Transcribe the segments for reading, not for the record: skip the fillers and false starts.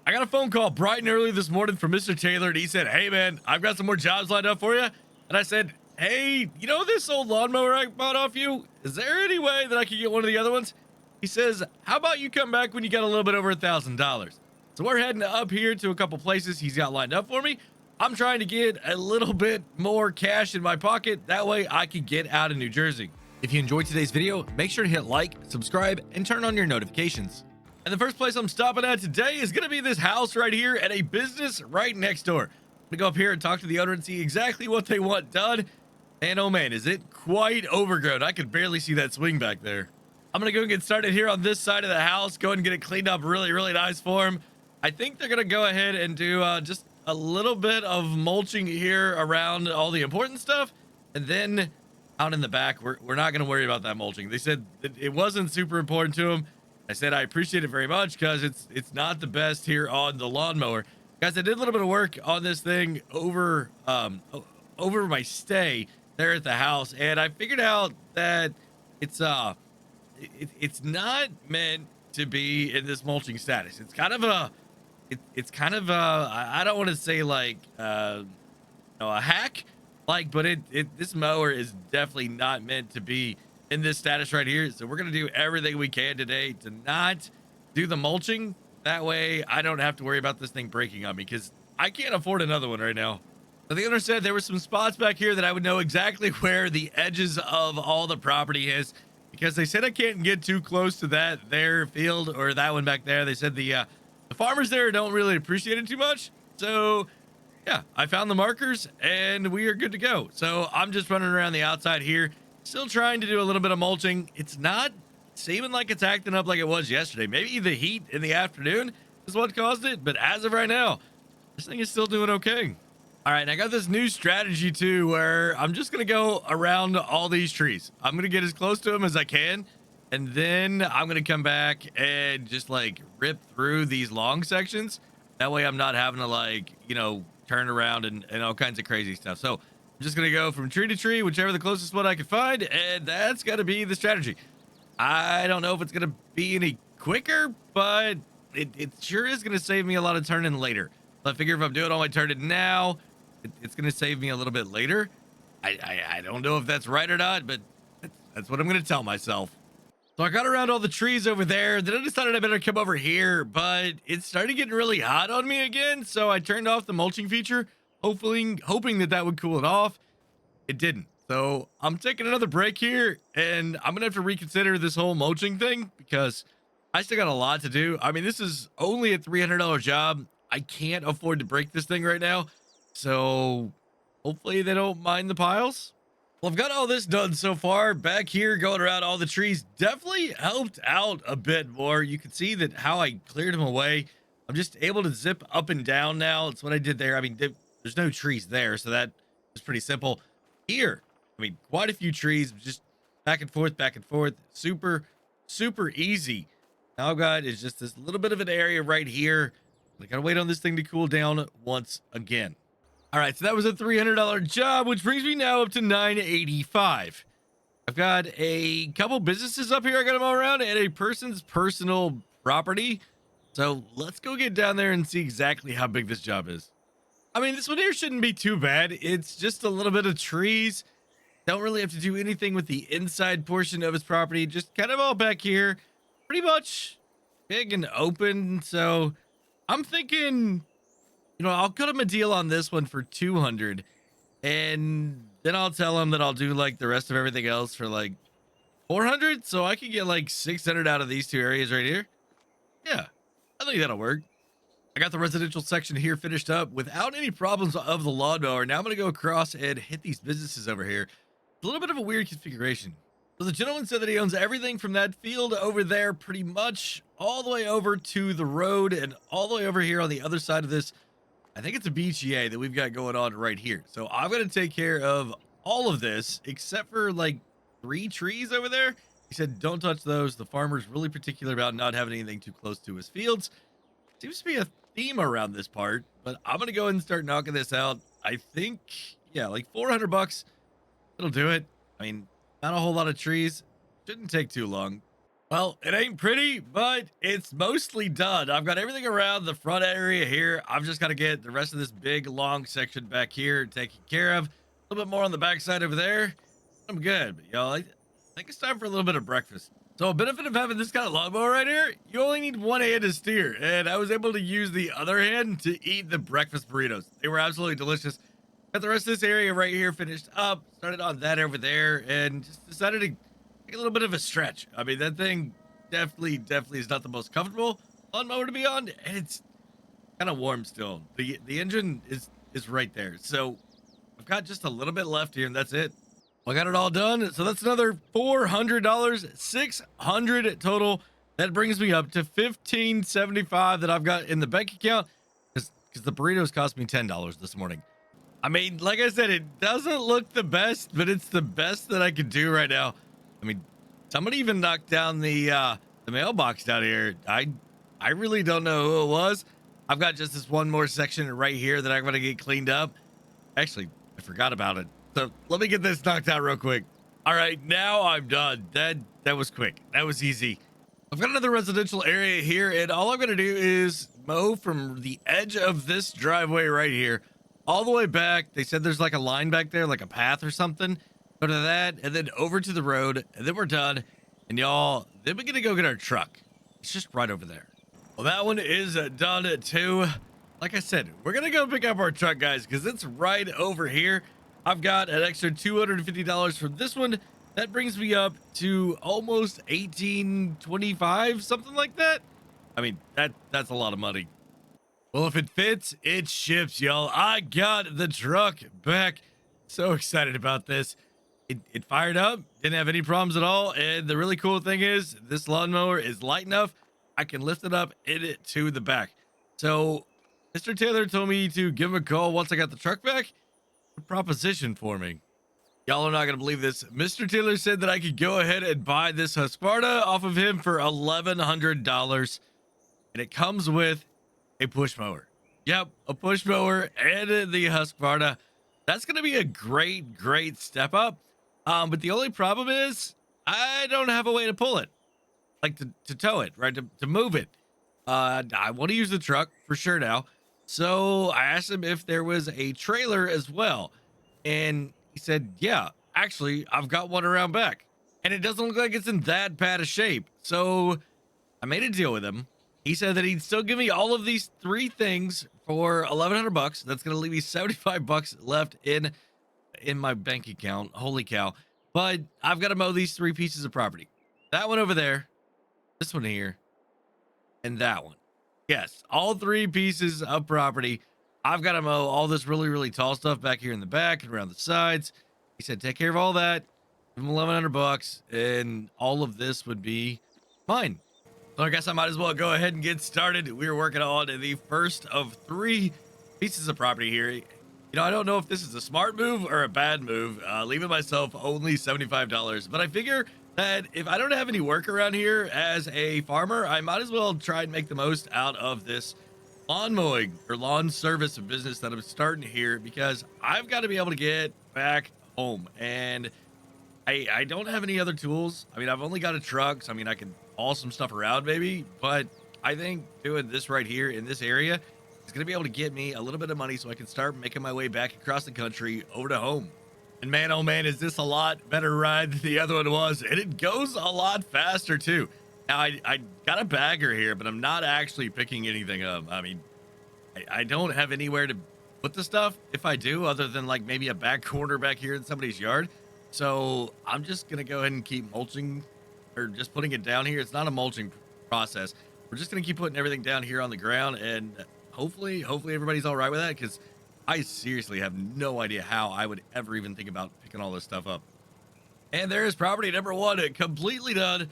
I got a phone call bright and early this morning from Mr. Taylor, and he said, "Hey man, I've got some more jobs lined up for you." And I said, "Hey, you know this old lawnmower I bought off you? Is there any way that I could get one of the other ones?" He says, "How about you come back when you got a little bit over $1,000?" So we're heading up here to a couple places he's got lined up for me. I'm trying to get a little bit more cash in my pocket. That way I can get out of New Jersey. If you enjoyed today's video, make sure to hit like, subscribe, and turn on your notifications. And the first place I'm stopping at today is going to be this house right here and a business right next door. I'm going to go up here and talk to the owner and see exactly what they want done. And oh man, is it quite overgrown. I could barely see that swing back there. I'm going to go and get started here on this side of the house. Go ahead and get it cleaned up really nice for them. I think they're going to go ahead and do just a little bit of mulching here around all the important stuff. And then out in the back, we're not going to worry about that mulching. They said it wasn't super important to them. I said I appreciate it very much because it's not the best here on the lawnmower. Guys, I did a little bit of work on this thing over my stay there at the house, and I figured out that it's not meant to be in this mulching status. It's kind of a I don't want to say like a hack, like, but this mower is definitely not meant to be in this status right here. So we're gonna do everything we can today to not do the mulching. That way I don't have to worry about this thing breaking on me, because I can't afford another one right now. So the owner said there were some spots back here that I would know exactly where the edges of all the property is, because they said I can't get too close to their field or that one back there. They said the farmers there don't really appreciate it too much. So yeah, I found the markers and we are good to go. So I'm just running around the outside here, still trying to do a little bit of mulching. It's not seeming like it's acting up like it was yesterday. Maybe the heat in the afternoon is what caused it, but as of right now, this thing is still doing okay. All right, and I got this new strategy too, where I'm just gonna go around all these trees. I'm gonna get as close to them as I can, and then I'm gonna come back and just like rip through these long sections. That way I'm not having to, like, turn around and all kinds of crazy stuff. So I'm just gonna go from tree to tree, whichever the closest one I can find, and that's gotta be the strategy. I don't know if it's gonna be any quicker, but it sure is gonna save me a lot of turning later. So I figure if I'm doing all my turning now, it's gonna save me a little bit later. I don't know if that's right or not, but that's what I'm gonna tell myself. So I got around all the trees over there. Then I decided I better come over here, but it started getting really hot on me again. So I turned off the mulching feature, hoping that would cool it off. It didn't. So I'm taking another break here, and I'm gonna have to reconsider this whole mulching thing because I still got a lot to do. I mean, this is only a $300 job. I can't afford to break this thing right now. So hopefully they don't mind the piles. Well, I've got all this done so far. Back here, going around all the trees, definitely helped out a bit more. You can see that how I cleared them away. I'm just able to zip up and down now. It's what I did there. I mean, there's no trees there, so that was pretty simple. Here, I mean, quite a few trees, just back and forth, super easy. Now I've got is just this little bit of an area right here. I gotta wait on this thing to cool down once again. All right, so that was a $300 job, which brings me now up to $985. I've got a couple businesses up here I gotta mow around and a person's personal property. So let's go get down there and see exactly how big this job is. I mean, this one here shouldn't be too bad. It's just a little bit of trees. Don't really have to do anything with the inside portion of his property. Just kind of all back here. Pretty much big and open. So I'm thinking, I'll cut him a deal on this one for 200, and then I'll tell him that I'll do like the rest of everything else for like 400, so I can get like 600 out of these two areas right here. Yeah, I think that'll work. I got the residential section here finished up without any problems of the lawnmower. Now I'm gonna go across and hit these businesses over here. It's a little bit of a weird configuration. So the gentleman said that he owns everything from that field over there pretty much all the way over to the road and all the way over here on the other side of this. I think it's a BGA that we've got going on right here. So I'm going to take care of all of this except for like 3 trees over there. He said, don't touch those. The farmer's really particular about not having anything too close to his fields. Seems to be a theme around this part, but I'm going to go ahead and start knocking this out. I think, yeah, like $400. It'll do it. I mean, not a whole lot of trees. Shouldn't take too long. Well, it ain't pretty, but it's mostly done. I've got everything around the front area here. I've just got to get the rest of this big long section back here taken care of. A little bit more on the backside over there. I'm good, but y'all, I think it's time for a little bit of breakfast. So a benefit of having this kind of lawnmower right here, you only need one hand to steer, and I was able to use the other hand to eat the breakfast burritos. They were absolutely delicious. Got the rest of this area right here finished up. Started on that over there, and just decided to take a little bit of a stretch. I mean, that thing definitely is not the most comfortable lawnmower to be on, and it's kind of warm still. The engine is right there, so I've got just a little bit left here, and that's it. I got it all done, so that's another $400, 600 total. That brings me up to 1575 that I've got in the bank account, because the burritos cost me $10 this morning. I mean, like I said, it doesn't look the best, but it's the best that I could do right now. I mean, somebody even knocked down the mailbox down here. I really don't know who it was. I've got just this one more section right here that I'm gonna get cleaned up. Actually, I forgot about it. So let me get this knocked out real quick. All right, now I'm done. That was quick. That was easy. I've got another residential area here, and all I'm gonna do is mow from the edge of this driveway right here all the way back. They said there's like a line back there, like a path or something. Go to that, and then over to the road, and then we're done. And y'all, then we're gonna go get our truck. It's just right over there. Well, that one is done too. Like I said, we're gonna go pick up our truck, guys, because it's right over here. I've got an extra $250 from this one. That brings me up to almost 1825, something like that. I mean, that's a lot of money. Well, if it fits, it ships, y'all. I got the truck back. So excited about this. It fired up, didn't have any problems at all. And the really cool thing is this lawnmower is light enough. I can lift it up in it to the back. So Mr. Taylor told me to give him a call once I got the truck back. A proposition for me. Y'all are not going to believe this. Mr. Taylor said that I could go ahead and buy this Husqvarna off of him for $1,100. And it comes with a push mower. Yep, a push mower and the Husqvarna. That's going to be a great step up. But the only problem is I don't have a way to pull it, like to tow it, right? To move it. I want to use the truck for sure now. So I asked him if there was a trailer as well. And he said, yeah, actually, I've got one around back. And it doesn't look like it's in that bad of shape. So I made a deal with him. He said that he'd still give me all of these three things for $1,100. That's going to leave me $75 left in my bank account. Holy cow. But I've got to mow these three pieces of property. That one over there, this one here, and that one. Yes, all three pieces of property. I've got to mow all this really tall stuff back here in the back and around the sides. He said, take care of all that. Give him $1,100, and all of this would be mine. So I guess I might as well go ahead and get started. We're working on the first of three pieces of property here. You know, I don't know if this is a smart move or a bad move, leaving myself only $75. But I figure that if I don't have any work around here as a farmer, I might as well try and make the most out of this lawn mowing or lawn service business that I'm starting here, because I've got to be able to get back home. And I don't have any other tools. I mean, I've only got a truck, so I mean, I can haul some stuff around maybe, but I think doing this right here in this area is going to be able to get me a little bit of money so I can start making my way back across the country over to home. And man, oh man, is this a lot better ride than the other one was. And it goes a lot faster too. Now I got a bagger here, but I'm not actually picking anything up. I mean, I don't have anywhere to put the stuff if I do, other than like maybe a back corner back here in somebody's yard. So I'm just going to go ahead and keep mulching, or just putting it down here. It's not a mulching process. We're just going to keep putting everything down here on the ground, and hopefully everybody's all right with that, because I seriously have no idea how I would ever even think about picking all this stuff up. And there is property number one, completely done.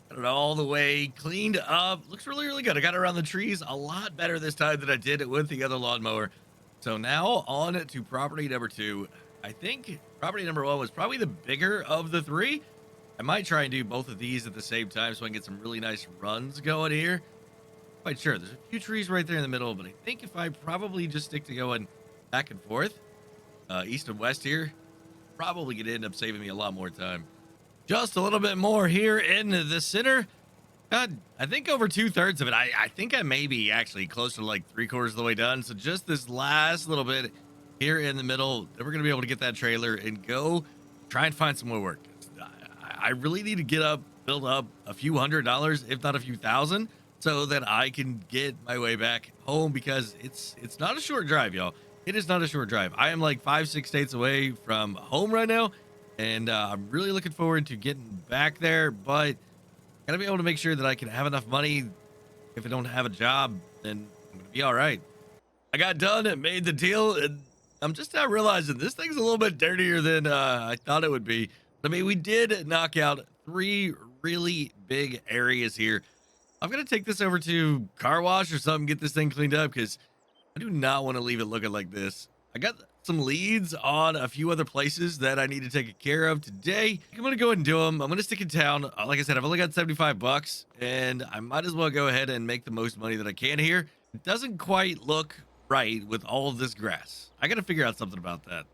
Got it all the way cleaned up. Looks really good. I got around the trees a lot better this time than I did with the other lawnmower. So now on to property number two. I think property number one was probably the bigger of the three. I might try and do both of these at the same time so I can get some really nice runs going here. Quite sure. There's a few trees right there in the middle, but I think if I probably just stick to going back and forth, east and west here, probably could end up saving me a lot more time. Just a little bit more here in the center. I think over 2/3 of it. I think I may be actually close to like 3/4 of the way done. So just this last little bit here in the middle, then we're gonna be able to get that trailer and go try and find some more work. I really need to build up a few $100s, if not a few thousand, so that I can get my way back home because it's not a short drive, y'all. It is not a short drive. I am like 5-6 states away from home right now, and I'm really looking forward to getting back there, but gotta be able to make sure that I can have enough money. If I don't have a job, then I'm gonna be all right. I got done and made the deal, and I'm just now realizing this thing's a little bit dirtier than I thought it would be. I mean, we did knock out 3 really big areas here. I'm gonna take this over to car wash or something, get this thing cleaned up because I do not want to leave it looking like this. I got some leads on a few other places that I need to take care of today. I'm gonna go ahead and do them. I'm gonna stick in town. Like I said, I've only got 75 bucks, and I might as well go ahead and make the most money that I can here. It doesn't quite look right with all of this grass. I gotta figure out something about that.